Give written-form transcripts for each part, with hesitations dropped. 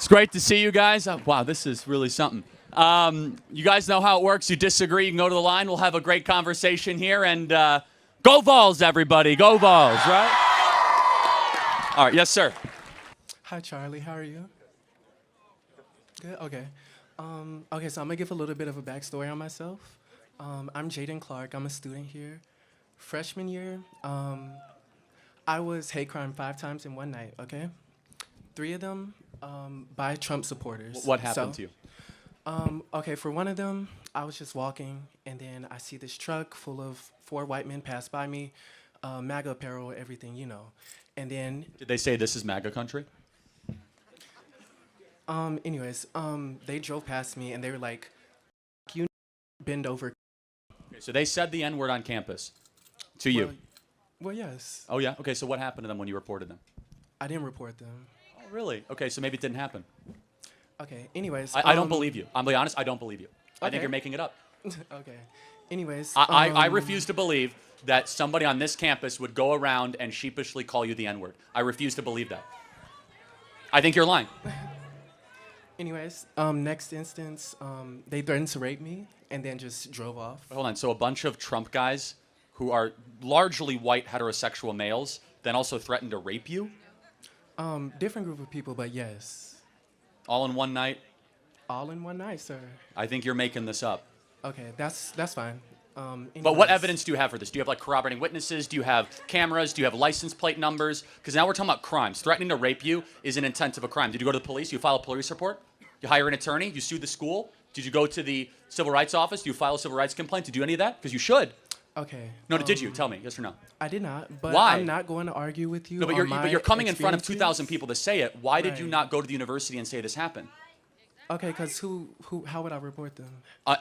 It's great to see you guys. Oh, wow, this is really something. You guys know how it works. You disagree, you can go to the line. We'll have a great conversation here. And go Vols, everybody. Go Vols, right? All right, yes, sir. Hi, Charlie. How are you? Good? Okay. Okay, so I'm going to give a little bit of a backstory on myself. I'm Jaden Clark. I'm a student here. Freshman year, I was hate crime 5 times in one night, okay? 3 of them by Trump supporters. What happened to you? Okay, for one of them, I was just walking, and then I see this truck full of 4 white men pass by me, MAGA apparel, everything, you know. And then... Did they say this is MAGA country? Anyways, they drove past me, and they were like, you bend over. Okay, so they said the N-word on campus to you? Well, yes. Oh, yeah? Okay, so what happened to them when you reported them? I didn't report them. Oh, really? Okay, so maybe it didn't happen. Okay, anyways. I don't believe you. I'm being honest, I don't believe you. Okay. I think you're making it up. Okay. Anyways. I refuse to believe that somebody on this campus would go around and sheepishly call you the N-word. I refuse to believe that. I think you're lying. Anyways, next instance, they threatened to rape me and then just drove off. Hold on, so a bunch of Trump guys who are largely white heterosexual males then also threatened to rape you? Different group of people, but yes. All in one night? All in one night, sir. I think you're making this up. Okay, that's fine. But what evidence do you have for this? Do you have like corroborating witnesses? Do you have cameras? Do you have license plate numbers? Because now we're talking about crimes. Threatening to rape you is an intent of a crime. Did you go to the police? You file a police report? You hire an attorney? You sue the school? Did you go to the civil rights office? Do you file a civil rights complaint? Did you do any of that? Because you should. Okay. No, did you? Tell me, yes or no? I did not, but Why? I'm not going to argue with you. No, but you're coming in front of 2,000 people to say it. Why did you Right. not go to the university and say this happened? Okay, because how would I report them?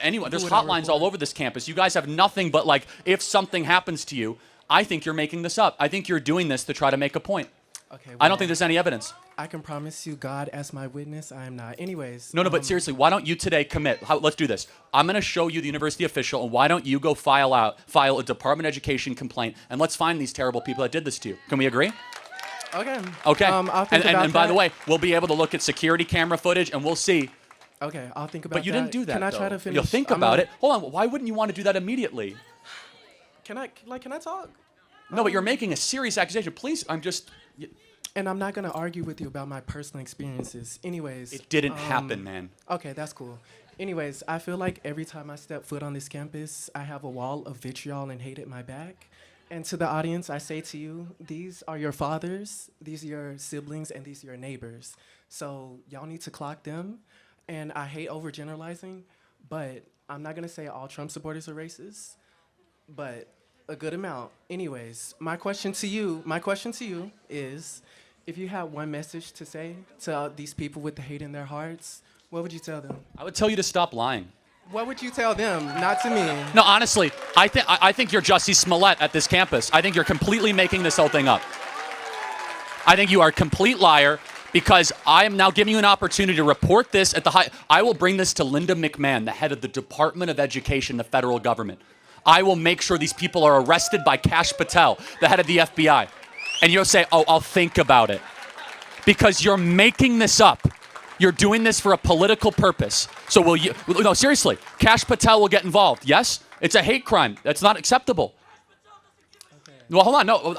Anyway, there's would I hotlines report? all over this campus. You guys have nothing but like, if something happens to you, I think you're making this up. I think you're doing this to try to make a point. Okay. I don't think there's any evidence. I can promise you, God as my witness, I am not. Anyways. No, but seriously, why don't you today commit? Let's do this. I'm going to show you the university official, and why don't you go file a Department of Education complaint, and let's find these terrible people that did this to you. Can we agree? Okay. Okay. I'll think about and by the that. way, we'll be able to look at security camera footage, and we'll see. Okay, I'll think about that. But you didn't do that. Can I though. try to finish? You'll think about it. Hold on. Why wouldn't you want to do that immediately? Can I talk? No, but you're making a serious accusation. Please, And I'm not going to argue with you about my personal experiences. Anyways. It didn't happen, man. Okay, that's cool. Anyways, I feel like every time I step foot on this campus, I have a wall of vitriol and hate at my back. And to the audience, I say to you, these are your fathers, these are your siblings, and these are your neighbors. So y'all need to clock them. And I hate overgeneralizing, but I'm not going to say all Trump supporters are racist, but a good amount. Anyways, my question to you is, if you had one message to say to these people with the hate in their hearts, what would you tell them? I would tell you to stop lying. What would you tell them? Not to me. No, honestly, I think you're Jussie Smollett at this campus. I think you're completely making this whole thing up. I think you are a complete liar because I am now giving you an opportunity to report this at the high. I will bring this to Linda McMahon, the head of the Department of Education, the federal government. I will make sure these people are arrested by Kash Patel, the head of the FBI. And you'll say, oh, I'll think about it. Because you're making this up. You're doing this for a political purpose. So will you, no, seriously, Kash Patel will get involved. Yes? It's a hate crime. That's not acceptable. Okay. Well, hold on. No,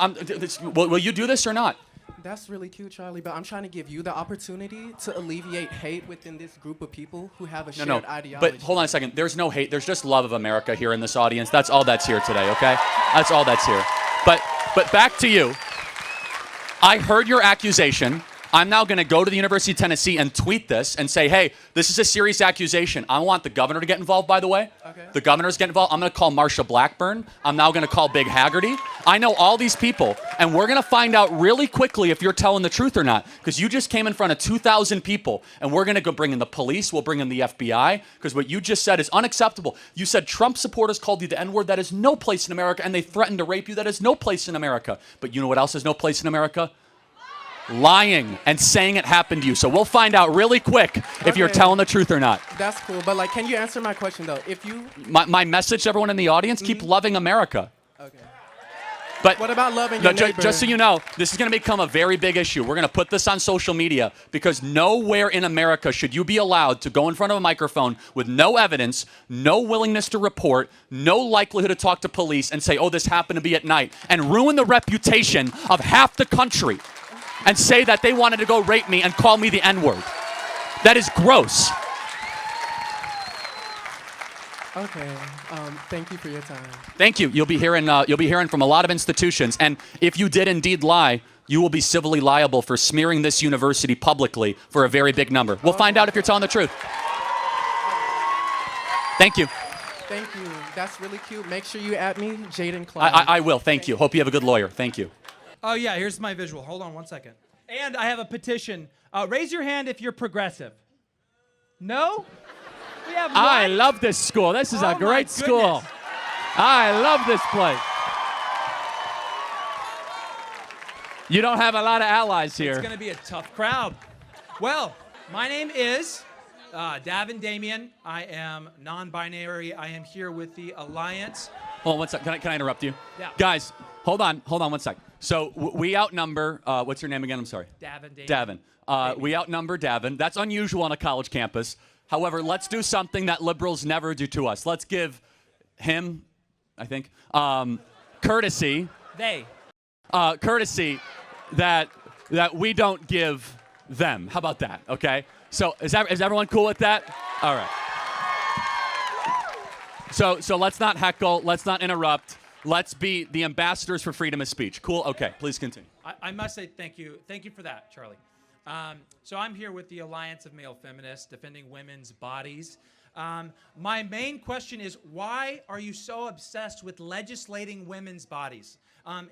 will you do this or not? That's really cute, Charlie, but I'm trying to give you the opportunity to alleviate hate within this group of people who have a shared ideology. But hold on a second. There's no hate. There's just love of America here in this audience. That's all that's here today, okay? That's all that's here. But back to you. I heard your accusation. I'm now going to go to the University of Tennessee and tweet this and say, hey, this is a serious accusation. I want the governor to get involved, by the way. Okay. The governor's getting involved. I'm going to call Marsha Blackburn. I'm now going to call Big Haggerty. I know all these people, and we're going to find out really quickly if you're telling the truth or not, because you just came in front of 2,000 people, and we're going to go bring in the police. We'll bring in the FBI, because what you just said is unacceptable. You said Trump supporters called you the N-word. That is no place in America, and they threatened to rape you. That is no place in America. But you know what else is no place in America? Lying and saying it happened to you. So we'll find out really quick if you're telling the truth or not. That's cool, but like, can you answer my question though? If you... My message to everyone in the audience, keep loving America. Okay. But What about loving no, your neighbor? just so you know, this is going to become a very big issue. We're going to put this on social media because nowhere in America should you be allowed to go in front of a microphone with no evidence, no willingness to report, no likelihood to talk to police and say, oh, this happened to be at night, and ruin the reputation of half the country and say that they wanted to go rape me and call me the N-word. That is gross. Okay. Thank you for your time. Thank you. You'll be hearing from a lot of institutions, and if you did indeed lie, you will be civilly liable for smearing this university publicly for a very big number. We'll find out if you're telling the truth. Thank you. Thank you. That's really cute. Make sure you add me, Jaden Clyde. I will. Thank you. Hope you have a good lawyer. Thank you. Oh, yeah, here's my visual. Hold on one second. And I have a petition. Raise your hand if you're progressive. No? We have one. I love this school. This is Oh a my great school. goodness. I love this place. You don't have a lot of allies here. It's going to be a tough crowd. Well, my name is Davin Damien. I am non-binary. I am here with the Alliance. Hold on one sec. Can I interrupt you? Yeah. Guys, hold on one sec. So we outnumber, what's your name again? I'm sorry. Davin Damien. Davin. We outnumber Davin. That's unusual on a college campus. However, let's do something that liberals never do to us. Let's give him, I think, courtesy. Courtesy that we don't give them. How about that? Okay. So is everyone cool with that? All right. So let's not heckle. Let's not interrupt. Let's be the ambassadors for freedom of speech. Cool. Okay. Please continue. I must say thank you. Thank you for that, Charlie. So I'm here with the Alliance of Male Feminists, defending women's bodies. My main question is, why are you so obsessed with legislating women's bodies?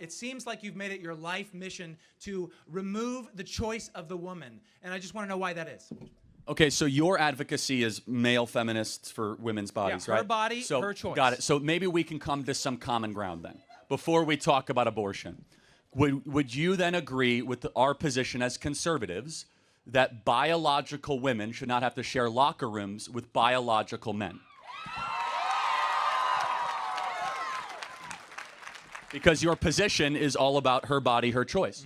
It seems like you've made it your life mission to remove the choice of the woman, and I just want to know why that is. Okay, so your advocacy is male feminists for women's bodies, Yeah, right? her body, so, her choice. Got it. So maybe we can come to some common ground then, before we talk about abortion. Would you then agree with our position as conservatives that biological women should not have to share locker rooms with biological men? Because your position is all about her body, her choice.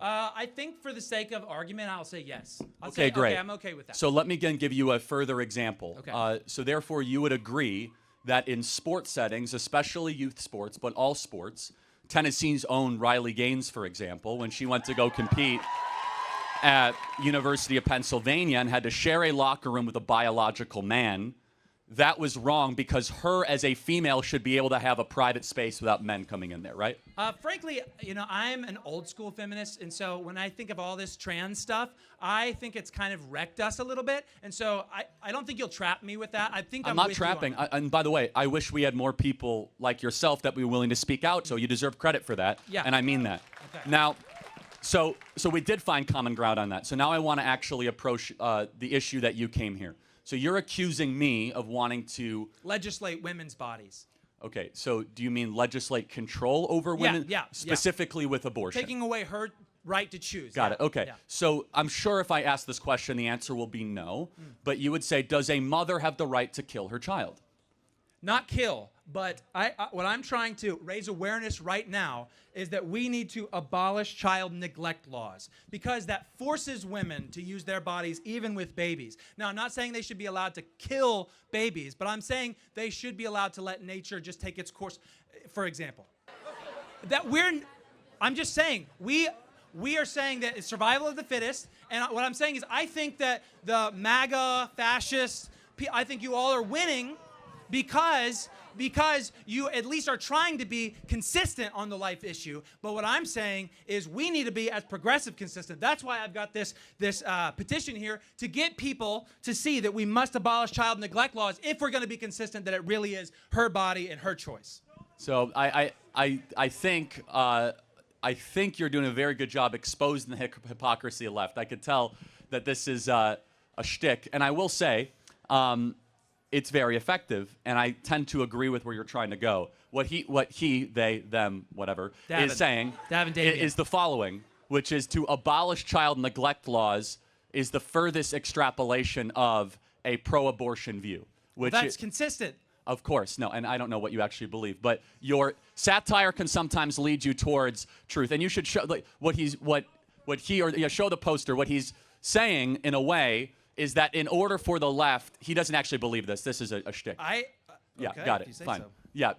I think for the sake of argument, I'll say yes. Okay, great. Okay, I'm okay with that. So let me again give you a further example. Okay. So therefore, you would agree that in sports settings, especially youth sports, but all sports, Tennessee's own Riley Gaines, for example, when she went to go compete at University of Pennsylvania and had to share a locker room with a biological man, that was wrong because her as a female should be able to have a private space without men coming in there, right? Frankly, I'm an old school feminist, and so when I think of all this trans stuff, I think it's kind of wrecked us a little bit, and so I don't think you'll trap me with that. I think I'm not with you on trapping. that. And by the way, I wish we had more people like yourself that would be willing to speak out, so you deserve credit for that. Yeah. And I mean that. Okay. Now, so we did find common ground on that. So now I want to actually approach the issue that you came here. So you're accusing me of wanting to Legislate women's bodies. Okay, so do you mean legislate control over women? Yeah. Specifically with abortion? Taking away her right to choose. Got Yeah, it. Okay. yeah. So I'm sure if I ask this question, the answer will be no. But you would say, does a mother have the right to kill her child? Not kill, but what I'm trying to raise awareness right now is that we need to abolish child neglect laws because that forces women to use their bodies even with babies. Now, I'm not saying they should be allowed to kill babies, but I'm saying they should be allowed to let nature just take its course. For example, I'm just saying, we are saying that it's survival of the fittest, and what I'm saying is I think that the MAGA fascists, I think you all are winning because you at least are trying to be consistent on the life issue. But what I'm saying is we need to be as progressive consistent. That's why I've got this petition here to get people to see that we must abolish child neglect laws if we're going to be consistent that it really is her body and her choice. So I think you're doing a very good job exposing the hypocrisy of left. I could tell that this is a shtick, and I will say it's very effective, and I tend to agree with where you're trying to go. What he, they, them, whatever, is saying is the following, which is to abolish child neglect laws is the furthest extrapolation of a pro-abortion view. Which That's consistent. Of course, no, and I don't know what you actually believe, but your satire can sometimes lead you towards truth, and you should show show the poster. What he's saying, in a way, is that in order for the left, he doesn't actually believe this. This is a shtick. Yeah, okay, got if it. you say Fine. so. Yeah,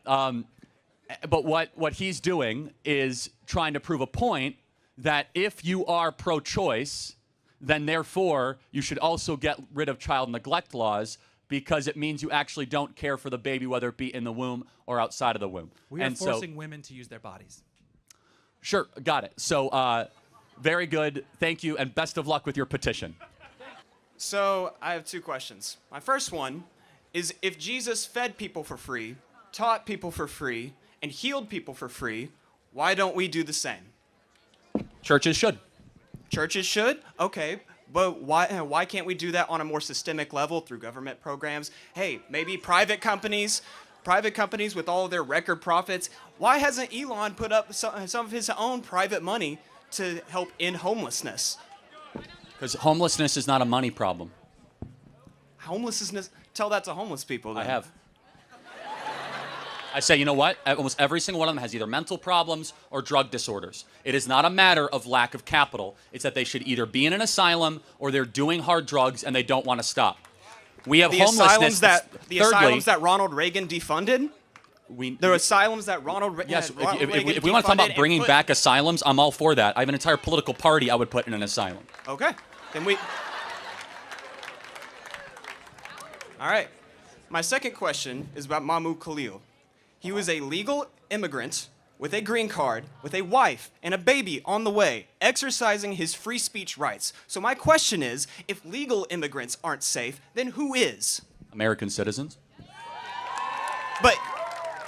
but what he's doing is trying to prove a point that if you are pro-choice, then therefore you should also get rid of child neglect laws, because it means you actually don't care for the baby, whether it be in the womb or outside of the womb. We are forcing women to use their bodies. Sure, got it. So, very good. Thank you, and best of luck with your petition. So I have two questions. My first one is, if Jesus fed people for free, taught people for free, and healed people for free, why don't we do the same? Churches should. Churches should? Okay. But why can't we do that on a more systemic level through government programs? Hey, maybe private companies with all of their record profits. Why hasn't Elon put up some of his own private money to help end homelessness? Because homelessness is not a money problem. Homelessness? Tell that to homeless people then. I have. I say, you know what? Almost every single one of them has either mental problems or drug disorders. It is not a matter of lack of capital. It's that they should either be in an asylum or they're doing hard drugs and they don't want to stop. We have homelessness. The asylums that Ronald Reagan defunded? The asylums that Ronald Reagan Yes, if we want to talk about bringing back asylums, I'm all for that. I have an entire political party I would put in an asylum. Okay. Then we... All right. My second question is about Mahmoud Khalil. He was a legal immigrant with a green card, with a wife and a baby on the way, exercising his free speech rights. So my question is, if legal immigrants aren't safe, then who is? American citizens. But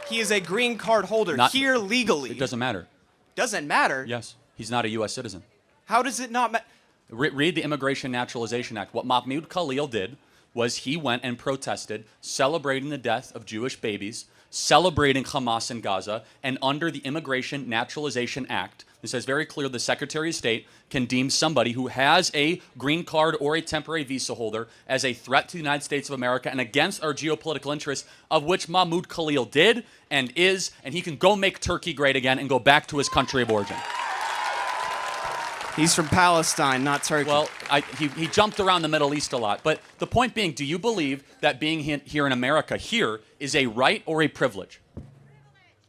he is a green card holder here legally. It doesn't matter. Doesn't matter? Yes. He's not a U.S. citizen. How does it not matter? Read the Immigration Naturalization Act. What Mahmoud Khalil did was he went and protested, celebrating the death of Jewish babies, celebrating Hamas in Gaza, and under the Immigration Naturalization Act, it says very clear the Secretary of State can deem somebody who has a green card or a temporary visa holder as a threat to the United States of America and against our geopolitical interests, of which Mahmoud Khalil did and is, and he can go make Turkey great again and go back to his country of origin. He's from Palestine, not Turkey. Well, he jumped around the Middle East a lot. But the point being, do you believe that being here in America here is a right or a privilege?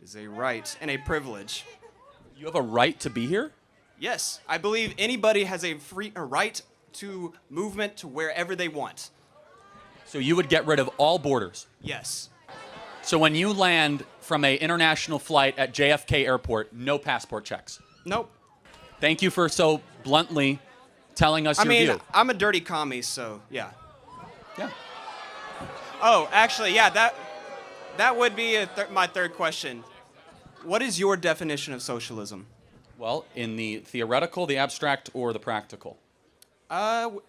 Is a right and a privilege. You have a right to be here? Yes, I believe anybody has a right to movement to wherever they want. So you would get rid of all borders? Yes. So when you land from an international flight at JFK Airport, no passport checks? Nope. Thank you for so bluntly telling us your view. I'm a dirty commie, so yeah. Yeah. Oh, actually, yeah, that would be my third question. What is your definition of socialism? Well, in the theoretical, the abstract, or the practical?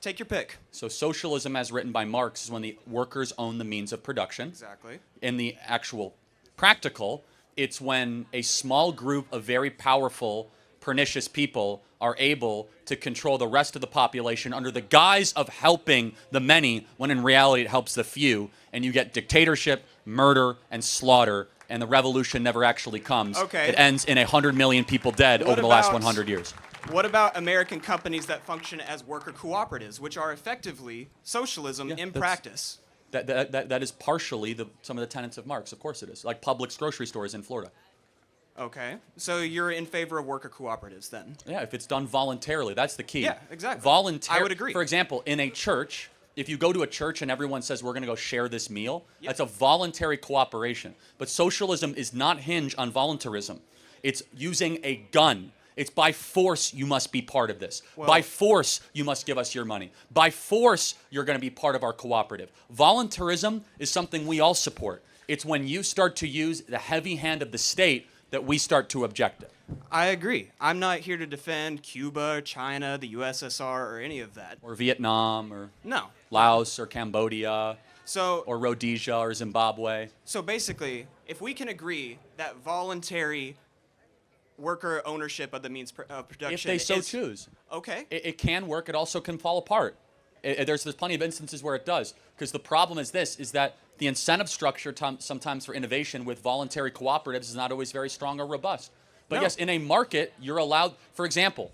Take your pick. So socialism, as written by Marx, is when the workers own the means of production. Exactly. In the actual practical, it's when a small group of very powerful, pernicious people are able to control the rest of the population under the guise of helping the many, when in reality it helps the few, and you get dictatorship, murder, and slaughter, and the revolution never actually comes. Okay. It ends in 100 million people dead over the last 100 years. What about American companies that function as worker cooperatives, which are effectively socialism in practice? That is partially some of the tenets of Marx. Of course it is. Like Publix grocery stores in Florida. Okay. So you're in favor of worker cooperatives then? Yeah, if it's done voluntarily, that's the key. Yeah, exactly. I would agree. For example, in a church, if you go to a church and everyone says we're going to go share this meal, that's a voluntary cooperation. But socialism is not hinged on voluntarism. It's using a gun. It's by force you must be part of this. Well, by force you must give us your money. By force you're going to be part of our cooperative. Voluntarism is something we all support. It's when you start to use the heavy hand of the state that we start to object it. I agree. I'm not here to defend Cuba, China, the USSR, or any of that. Or Vietnam, or No. Laos, or Cambodia, So, or Rhodesia, or Zimbabwe. so basically, if we can agree that voluntary worker ownership of the means of production If they so choose. Okay. It can work. It also can fall apart. There's plenty of instances where it does, because the problem is that the incentive structure sometimes for innovation with voluntary cooperatives is not always very strong or robust. But No. yes, in a market, you're allowed, for example,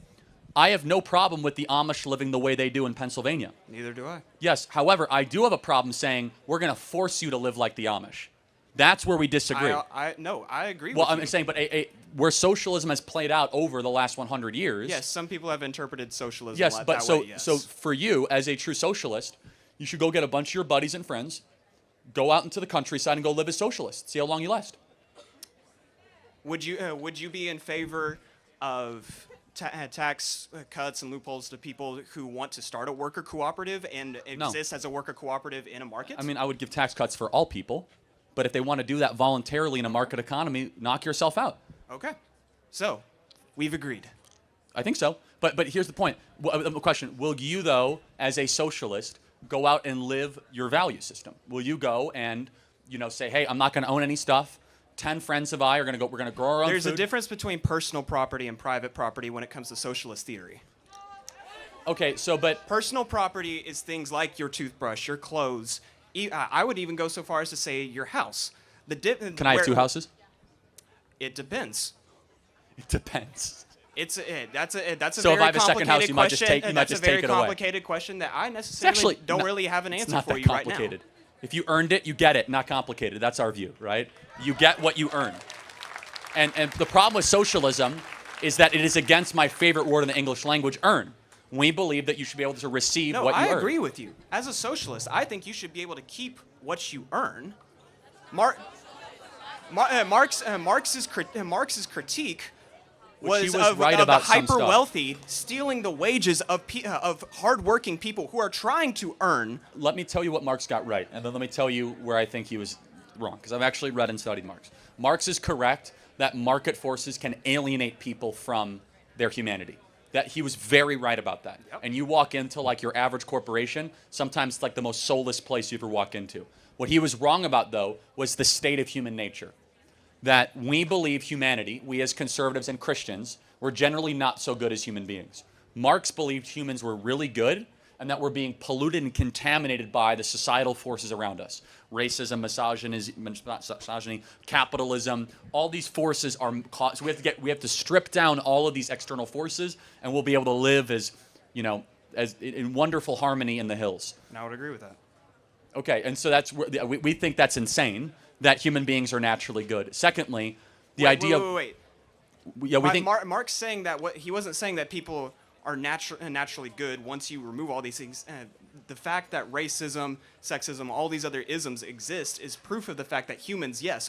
I have no problem with the Amish living the way they do in Pennsylvania. Neither do I. Yes, however, I do have a problem saying we're going to force you to live like the Amish. That's where we disagree. No, I agree Well, with you. I'm saying, but where socialism has played out over the last 100 years. Yes, some people have interpreted socialism Yes, that but way, yes. so for you, as a true socialist, you should go get a bunch of your buddies and friends, go out into the countryside and go live as socialists. See how long you last. Would you be in favor of tax cuts and loopholes to people who want to start a worker cooperative and exist as a worker cooperative in a market? I mean, I would give tax cuts for all people, but if they want to do that voluntarily in a market economy, knock yourself out. Okay, so we've agreed. I think so. But here's the point. The question, will you, though, as a socialist, go out and live your value system? Will you go and, say, hey, I'm not going to own any stuff. 10 friends of I are going to go, we're going to grow our own There's food. a difference between personal property and private property when it comes to socialist theory. Okay, so, but Personal property is things like your toothbrush, your clothes. I would even go so far as to say your house. Can I have 2 houses? It depends. It depends. That's a So if very I have a second house, complicated you might just question. take- you might That's just a very take it away. complicated question that I It's necessarily actually don't really have an it's answer not for that you right now. complicated. If you earned it, you get it, not complicated. That's our view, right? You get what you earn. And the problem with socialism is that it is against my favorite word in the English language, earn. We believe that you should be able to receive No, what you I earn. agree with you. As a socialist, I think you should be able to keep what you earn. Marx's critique Which he was was of, right of about the some stuff. hyper-wealthy stealing the wages of hard-working people who are trying to earn. Let me tell you what Marx got right, and then let me tell you where I think he was wrong, because I've actually read and studied Marx. Marx is correct that market forces can alienate people from their humanity. That he was very right about that. Yep. And you walk into like your average corporation, sometimes it's like the most soulless place you ever walk into. What he was wrong about, though, was the state of human nature. That we believe humanity, we as conservatives and Christians, were generally not so good as human beings. Marx believed humans were really good and that we're being polluted and contaminated by the societal forces around us. Racism, misogyny, capitalism, all these forces are caused. So we have to strip down all of these external forces, and we'll be able to live as in wonderful harmony in the hills. And I would agree with that. Okay, and so that's we think that's insane that human beings are naturally good. Secondly, the idea of Wait. yeah, we think Marx saying that he wasn't saying that people are naturally good once you remove all these things. The fact that racism, sexism, all these other isms exist is proof of the fact that humans, yes,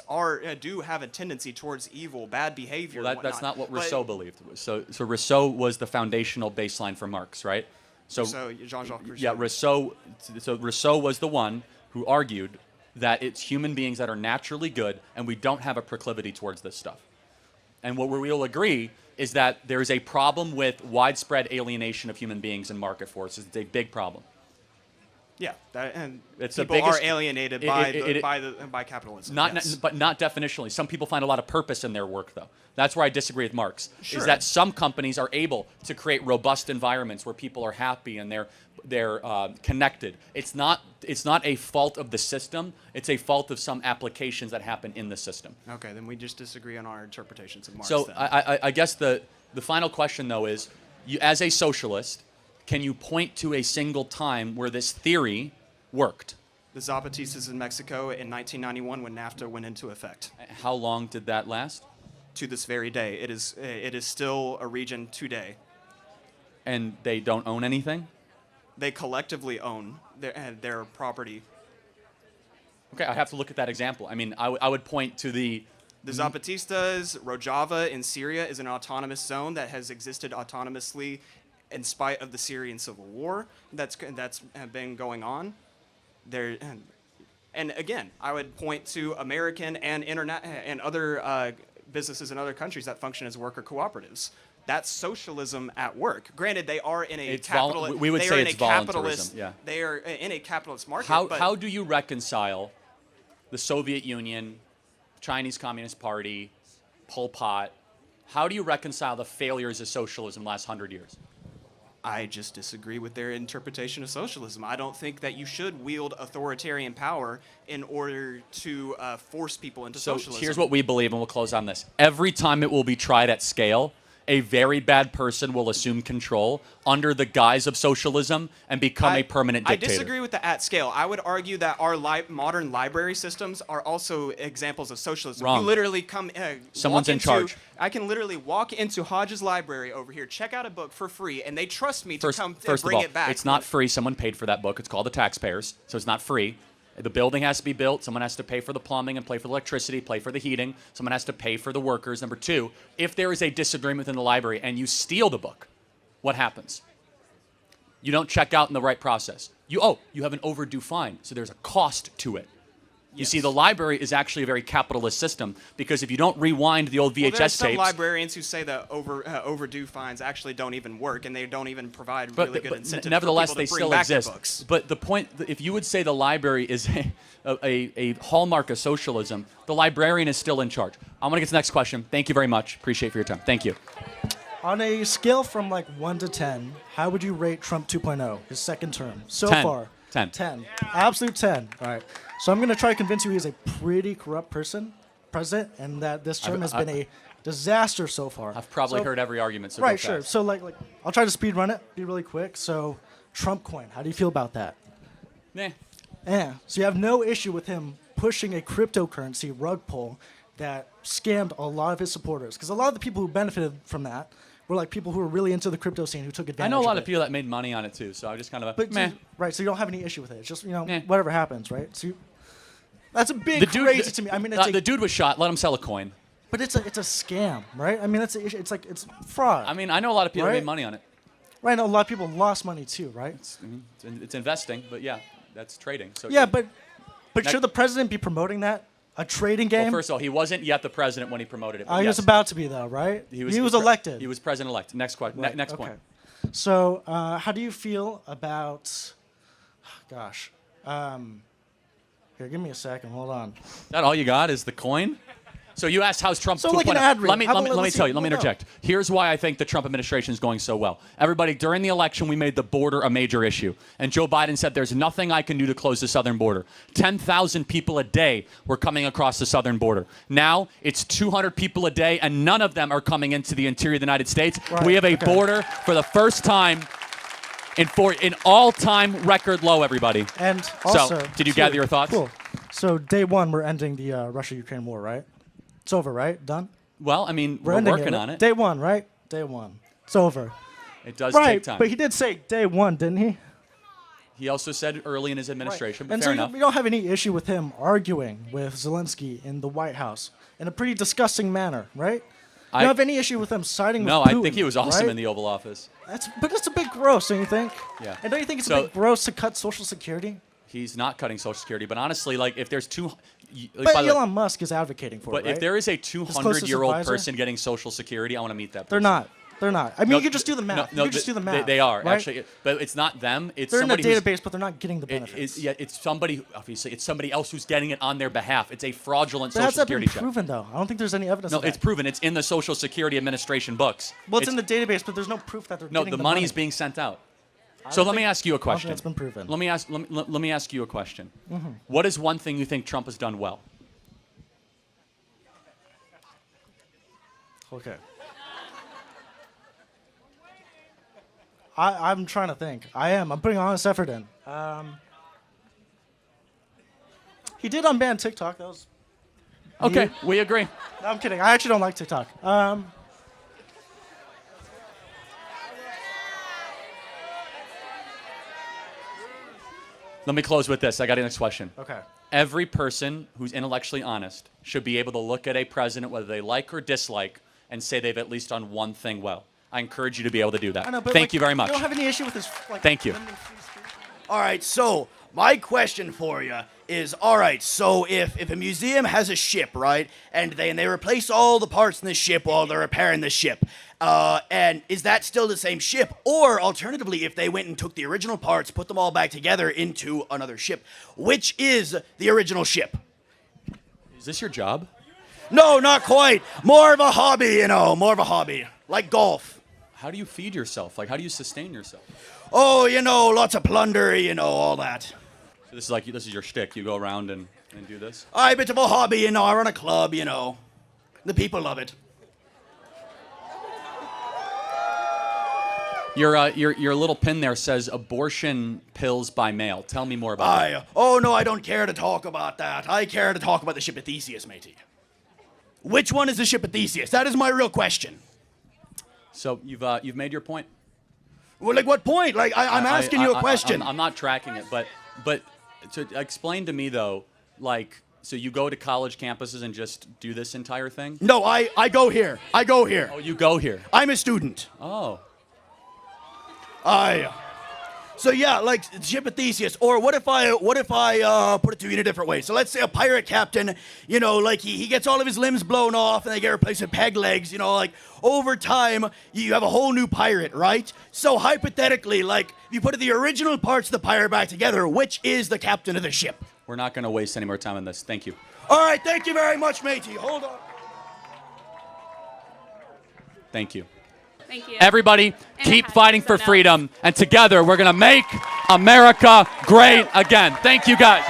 do have a tendency towards evil, bad behavior. well, and that's not what whatnot. Rousseau believed. So Rousseau was the foundational baseline for Marx, right? So Jean-Jacques Rousseau. Yeah, Rousseau. So Rousseau was the one who argued that it's human beings that are naturally good, and we don't have a proclivity towards this stuff. And what we will agree is that there is a problem with widespread alienation of human beings and market forces. It's a big problem. Yeah, and It's the people biggest- are alienated by capitalism. yes. But not definitionally. Some people find a lot of purpose in their work, though. That's where I disagree with Marx. Sure. Is that some companies are able to create robust environments where people are happy and they're connected. It's not a fault of the system. It's a fault of some applications that happen in the system. Okay, then we just disagree on our interpretations of Marx. So then. I guess the final question, though, is you, as a socialist, can you point to a single time where this theory worked? The Zapatistas in Mexico in 1991 when NAFTA went into effect. How long did that last? To this very day, it is still a region today. And they don't own anything? They collectively own their property. Okay, I have to look at that example. I mean, I would point to the Zapatistas, Rojava in Syria is an autonomous zone that has existed autonomously in spite of the Syrian civil war that's been going on there. And again, I would point to American and other businesses in other countries that function as worker cooperatives. That's socialism at work. Granted, they are in a capitalist. we would they say are in it's a capitalist. voluntarism, yeah. They are in a capitalist market. how do you reconcile the Soviet Union, Chinese Communist Party, Pol Pot? How do you reconcile the failures of socialism last 100 years? I just disagree with their interpretation of socialism. I don't think that you should wield authoritarian power in order to force people into So socialism. here's what we believe, and we'll close on this. Every time it will be tried at scale, a very bad person will assume control under the guise of socialism and become a permanent dictator. I disagree with the at scale. I would argue that our modern library systems are also examples of socialism. Wrong. You literally come. Someone's in charge. I can literally walk into Hodge's library over here, check out a book for free, and they trust me to First bring of all, it back. it's not free. Someone paid for that book. It's called the taxpayers, so it's not free. The building has to be built. Someone has to pay for the plumbing and pay for the electricity, pay for the heating. Someone has to pay for the workers. Number two, if there is a disagreement within the library and you steal the book, what happens? You don't check out in the right process. You have an overdue fine, so there's a cost to it. You see, the library is actually a very capitalist system because if you don't rewind the old VHS Well, there's some tapes, librarians who say that overdue fines actually don't even work, and they don't even provide really good incentives nevertheless, for they people to bring still back their exist. books. But the point, if you would say the library is a hallmark of socialism, the librarian is still in charge. I'm going to get to the next question. Thank you very much. Appreciate for your time. Thank you. On a scale from like 1 to 10, how would you rate Trump 2.0, his second term, so 10. far? 10. 10. Absolute 10. All right. So I'm going to try to convince you he's a pretty corrupt president, and that this term has been a disaster so far. I've probably So- heard every argument. So Right, go sure. fast. So like, I'll try to speed run it, be really quick. So Trump coin, how do you feel about that? Meh. Yeah. So you have no issue with him pushing a cryptocurrency rug pull that scammed a lot of his supporters, because a lot of the people who benefited from that were like people who were really into the crypto scene who took advantage. I know a lot of of people that made money on it too, so I just kind of But meh. right, so you don't have any issue with it. It's just Eh. whatever happens, right? So that's a big crazy to me. I mean, the dude was shot. Let him sell a coin. but it's a scam, right? I mean, it's fraud. I mean, I know a lot of people that Right? made money on it. right now a lot of people lost money too, right? It's investing, but yeah, that's trading. So Yeah, but Next- should the president be promoting that? A trading game? well, first of all, he wasn't yet the president when he promoted it. but He was yes. about to be though, right? He was elected. He was president-elect. Next question. Right, Next okay. point. So, how do you feel about? Gosh, here, give me a second. Hold on. That all you got is the coin? So you asked how's Trump So like an 2.0. ad read. Let me How let me about- let me let's tell see- you. Let me well, no. interject. Here's why I think the Trump administration is going so well. Everybody, during the election, we made the border a major issue, and Joe Biden said there's nothing I can do to close the southern border. 10,000 people a day were coming across the southern border. Now it's 200 people a day, and none of them are coming into the interior of the United States. Right, We have a okay. border for the first time in all-time record low. Everybody. And also, did you too, gather your thoughts? Cool. So day one, we're ending the Russia-Ukraine war, right? It's over, right? Done. Well, I mean, we're ending working on it. Day one, right? Day one. It's over. It does Right, take time. but he did say day one, didn't he? He also said early in his administration, but And fair so enough. we don't have any issue with him arguing with Zelensky in the White House in a pretty disgusting manner, right? You don't have any issue with him siding No, with Putin, I think he was awesome right? in the Oval Office. But it's a bit gross, don't you think? Yeah. And don't you think it's So- a bit gross to cut Social Security? He's not cutting Social Security, but honestly, like if there's But by the way, Elon Musk is advocating for but it, right? if there is a closest 200-year-old advisor? person getting Social Security, I want to meet that person. They're not. They're not. I mean, No, you could just do the math. No, you could just do the math. They are right? actually, but it's not them. It's They're in a somebody who's- database, but they're not getting the benefits. Yeah, it's somebody. Obviously, it's somebody else who's getting it on their behalf. It's a fraudulent But Social has that Security been check. proven, though? I don't think there's any evidence No, of that. it's proven. It's in the Social Security Administration books. Well, it's in the database, but there's no proof that they're No, getting the the money's money. being sent out. So don't let me think- ask you a I don't think question. that's been proven. Let me ask you a question. Mm-hmm. What is one thing you think Trump has done well? Okay. I'm trying to think. I'm putting honest effort in. He did unban TikTok. That was. Okay, neat. we agree. No, I'm kidding. I actually don't like TikTok. Let me close with this. I got a next question. Okay. Every person who's intellectually honest should be able to look at a president, whether they like or dislike, and say they've at least done one thing well. I encourage you to be able to do that. I know, but Thank you very much. You don't have any issue with his. Thank you. limiting free speech? All right, so my question for you is, all right, so if a museum has a ship, right, and they replace all the parts in the ship while they're repairing the ship, and is that still the same ship? Or alternatively, if they went and took the original parts, put them all back together into another ship, which is the original ship? Is this your job? No, not quite. More of a hobby, more of a hobby, like golf. How do you feed yourself? Like, how do you sustain yourself? Oh, lots of plunder, all that. So this is your shtick. You go around and do this. A bit of a hobby, I run a club, The people love it. Your little pin there says abortion pills by mail. Tell me more about that. Oh, no, I don't care to talk about that. I care to talk about the ship of Theseus, matey. Which one is the ship of Theseus? That is my real question. So you've made your point. Well, like what point? Like I'm asking you a question. I'm not tracking it, but to explain to me though, like, so you go to college campuses and just do this entire thing? No, I go here. Oh, you go here. I'm a student. Oh. So yeah, like ship of Theseus. Or what if I put it to you in a different way? So let's say a pirate captain, like he gets all of his limbs blown off and they get replaced with peg legs. Like over time you have a whole new pirate, right? So hypothetically, like if you put the original parts of the pirate back together, which is the captain of the ship? We're not going to waste any more time on this. Thank you. All right, thank you very much, matey. Hold on. Thank you. Thank you. Everybody, keep fighting for someone else. freedom, and together we're going to make America great again. Thank you, guys.